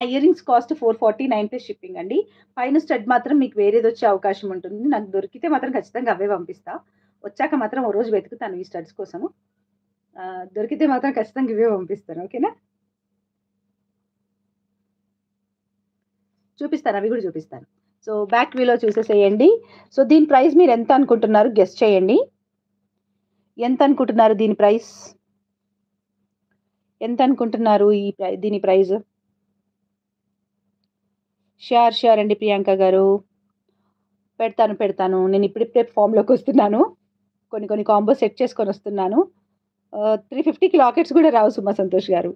Ear rings cost 449 plus shipping అండి. పైన stud మాత్రం మీకు వేరేదొచ్చే అవకాశం ఉంటుంది. నాకు దొరికితే మాత్రం ఖచ్చితంగా అవే పంపిస్తా. వచ్చాక మాత్రం ఓ రోజు వెతుకుతాను ఈ స్టడ్స్ కోసము. దొరికితే మాత్రం ఖచ్చితంగా ఇవే పంపిస్తాను. ఓకేనా? చూపిస్తాను. అవి గూడా చూపిస్తాను. సో, బ్యాక్ వ్యూలో చూసేసేయండి. సో, దీని ప్రైస్ మీరెంత అనుకుంటున్నారు? గెస్ చేయండి. ఎంత అనుకుంటున్నారు దీని ప్రైస్? ఎంత అనుకుంటున్నారు దీని ప్రైస్? ష్యూర్ అండి ప్రియాంక గారు. పెడతాను. నేను ఇప్పుడిప్పుడే ఫామ్‌లోకొస్తున్నాను. కొన్ని కాంబోస్ సెట్ చేసుకొనొస్తున్నాను. 350కి లాకెట్స్ గూడా రావు సుమ సంతోష్ గారు.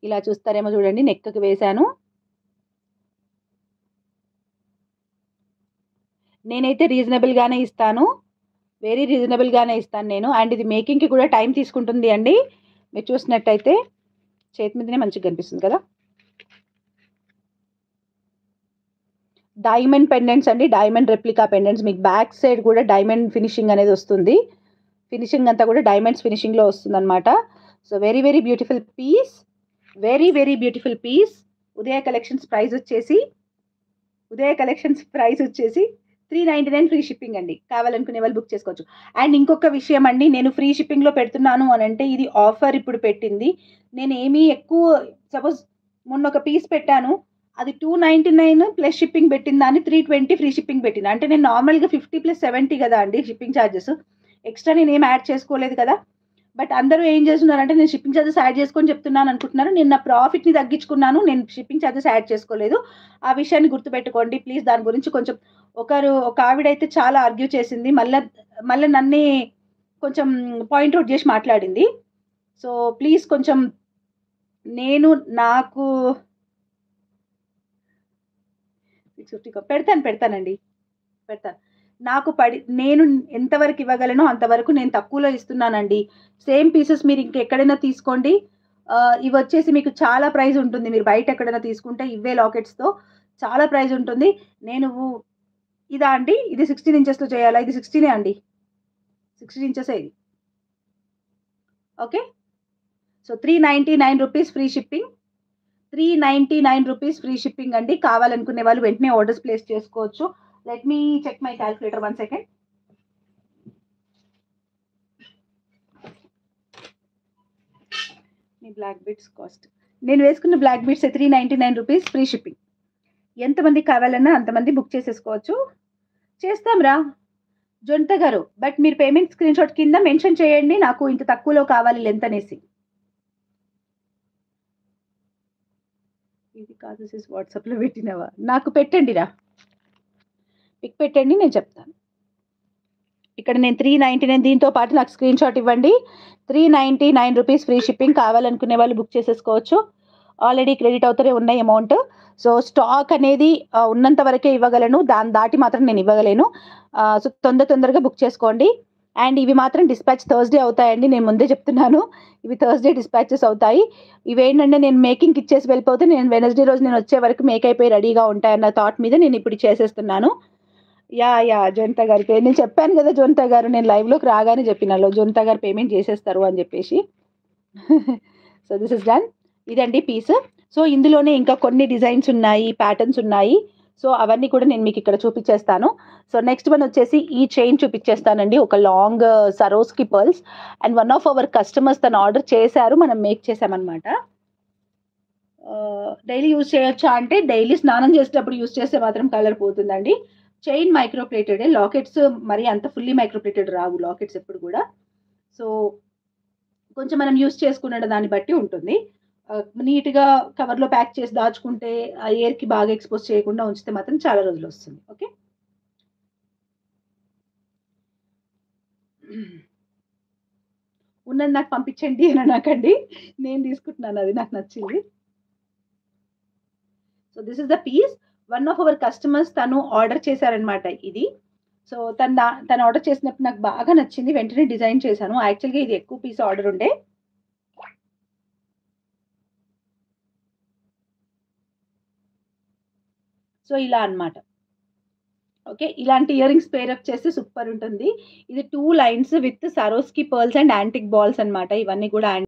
ఇలా చూస్తారేమో చూడండి, నెక్‌కి వేశాను. నేనైతే రీజనబుల్ గానే ఇస్తాను. వెరీ రీజనబుల్ గానే ఇస్తాను నేను. అండ్ ఇది మేకింగ్‌కి కూడా టైం తీసుకుంటుంది అండి. మీరు చూసినట్టయితే చేతి మీదనే మంచిగా కనిపిస్తుంది కదా! డైమండ్ పెండెంట్స్ అండి. Diamond replica pendants. మీకు బ్యాక్ సైడ్ కూడా డైమండ్ ఫినిషింగ్ అనేది వస్తుంది. ఫినిషింగ్ అంతా కూడా డైమండ్స్ ఫినిషింగ్‌లో వస్తుందన్నమాట. So, very very beautiful piece. Very very beautiful piece. Udaya collections price వచ్చేసి 399 ఫ్రీ షిప్పింగ్ అండి. కావాలనుకునే వాళ్ళు బుక్ చేసుకోవచ్చు. అండ్ ఇంకొక విషయం అండి, నేను ఫ్రీ షిప్పింగ్‌లో పెడుతున్నాను అనంటే ఇది ఆఫర్ ఇప్పుడు పెట్టింది. నేనేమి ఎక్కువ సపోజ్ మొన్న ఒక పీస్ పెట్టాను. అది 299 ప్లస్ షిప్పింగ్ పెట్టిన దాన్ని 320 ఫ్రీ షిప్పింగ్ పెట్టింది. అంటే నేను నార్మల్‌గా 50 ప్లస్ 70 కదా అండి షిప్పింగ్ చార్జెస్. ఎక్స్‌ట్రా నేనేమి యాడ్ చేసుకోలేదు కదా! బట్ అందరూ ఏం చేస్తున్నారంటే నేను షిప్పింగ్ చార్జెస్ యాడ్ చేసుకొని చెప్తున్నాను అనుకుంటున్నారు. నేను నా ప్రాఫిట్‌ని తగ్గించుకున్నాను. నేను షిప్పింగ్ చార్జెస్ యాడ్ చేసుకోలేదు. ఆ విషయాన్ని గుర్తుపెట్టుకోండి ప్లీజ్. దాని గురించి కొంచెం ఒక ఆవిడైతే చాలా ఆర్గ్యూ చేసింది. మళ్ళా నన్నే కొంచెం పాయింట్ ఔట్ చేసి మాట్లాడింది. సో, ప్లీజ్ కొంచెం నేను నాకు 650 పెడతానండి. పెడతాను. నేను ఎంతవరకు ఇవ్వగలనో అంతవరకు నేను తక్కువలో ఇస్తున్నానండి. సేమ్ పీసెస్ మీరు ఇంకెక్కడైనా తీసుకోండి. ఇవొచ్చేసి మీకు చాలా ప్రైస్ ఉంటుంది. మీరు బయట ఎక్కడైనా తీసుకుంటే ఇవే లాకెట్స్‌తో చాలా ప్రైస్ ఉంటుంది. నేను ఇదా అండి? ఇది 16 ఇంచెస్‌లో చేయాలా? ఇది 16 అండి. 16 ఇంచెసే ఇది. Okay. So, 399 rupees free shipping. 399 rupees free shipping అండి. కావాలనుకునే వాళ్ళు వెంటనే ఆర్డర్స్ ప్లేస్ చేసుకోవచ్చు. Let me check my calculator 1 second. మీ బ్లాక్ బీడ్స్ కాస్ట్. నేను వేసుకున్న black beads 399 rupees free shipping. ఎంతమందికి కావాలన్నా అంతమంది బుక్ చేసేసుకోవచ్చు. చేస్తాంరా జొంత గారు. బట్ మీరు పేమెంట్ స్క్రీన్‌షాట్ కింద మెన్షన్ చేయండి. నాకు ఇంత తక్కువలో కావాలి లెంత్ అనేసి. ఇది కాదు సిస్ వాట్సాప్‌లో పెట్టినవా? నాకు పెట్టండిరా. పిక్ పెట్టండి నేను చెప్తాను. ఇక్కడ నేను 399 దీంతో పాటు నాకు స్క్రీన్‌షాట్ ఇవ్వండి. 399 రూపీస్ ఫ్రీ షిప్పింగ్. కావాలనుకునే వాళ్ళు బుక్ చేసేసుకోవచ్చు. ఆల్రెడీ క్రెడిట్ అవుతూనే ఉన్నాయి అమౌంట్. సో, స్టాక్ అనేది ఉన్నంత వరకే ఇవ్వగలను. దాన్ని దాటి మాత్రం నేను ఇవ్వగలేను. సో, తొందరగా బుక్ చేసుకోండి. అండ్ ఇవి మాత్రం డిస్పాచ్ థర్స్‌డే అవుతాయండి. నేను ముందే చెప్తున్నాను. ఇవి థర్స్‌డే డిస్పాచెస్ అవుతాయి. ఇవేంటంటే నేను మేకింగ్‌కి ఇచ్చేసి వెళ్ళిపోతే నేను వెడ్నెస్‌డే రోజు నేనొచ్చే వరకు మేక్ అయిపోయి రెడీగా ఉంటాయన్న థాట్ మీద నేను ఇప్పుడు చేసేస్తున్నాను. జొంత గారి నేను చెప్పాను గదా! జొంత గారు నేను లైవ్‌లోకి రాగానే చెప్పిన జొంత గారు పేమెంట్ చేసేస్తారు అని జెప్పేసి. So, this is done. ఇదండి పీస్. సో, ఇందులోనే ఇంకా కొన్ని డిజైన్స్ ఉన్నాయి, ప్యాటర్న్స్ ఉన్నాయి. సో, అవన్నీ కూడా నేను మీకిక్కడ చూపిచ్చేస్తాను. సో, నెక్స్ట్ వన్ వచ్చేసి ఈ చైన్ చూపిచ్చేస్తానండి. ఒక long సరోస్‌కి pearls and one of our customers తను ఆర్డర్ చేశారు. మనం మేక్ చేసామనమాట. డైలీ యూజ్ చేయొచ్చా అంటే, డైలీ స్నానం చేసేటప్పుడు యూజ్ చేస్తే మాత్రం కలర్ పోతుందండి. Chain micro ప్లేటెడే. లాకెట్స్ మరి అంత ఫుల్లీ మైక్రో ప్లేటెడ్ రావు లాకెట్స్ ఎప్పుడు గూడా. సో, కొంచెం మనం యూజ్ చేసుకున్న దాన్ని బట్టి ఉంటుంది. నీట్‌గా కవర్‌లో ప్యాక్ చేసి దాచుకుంటే, ఆ ఎయిర్‌కి బాగా ఎక్స్‌పోజ్ చేయకుండా ఉంచితే మాత్రం చాలా రోజులొస్తుంది. ఓకే. ఉన్నది నాకు పంపించండి అని అనకండి. నేను తీసుకుంటున్నాను అది నాకు నచ్చింది. So, this is the piece. One of our customers తను ఆర్డర్ చేశారనమాట ఇది. సో, తను ఆర్డర్ చేసినప్పుడు నాకు బాగా నచ్చింది. వెంటనే డిజైన్ చేశాను. యాక్చువల్‌గా ఇది ఎక్కువ పీస్ ఆర్డర్ ఉండే. సో, ఇలా అన్నమాట. ఓకే. ఇలాంటి ఇయర్ రింగ్స్ పేరప్ చేస్తే సూపర్ ఉంటుంది. ఇది 2 lines with సరోస్కి pearls and antique balls అన్నమాట. ఇవన్నీ కూడా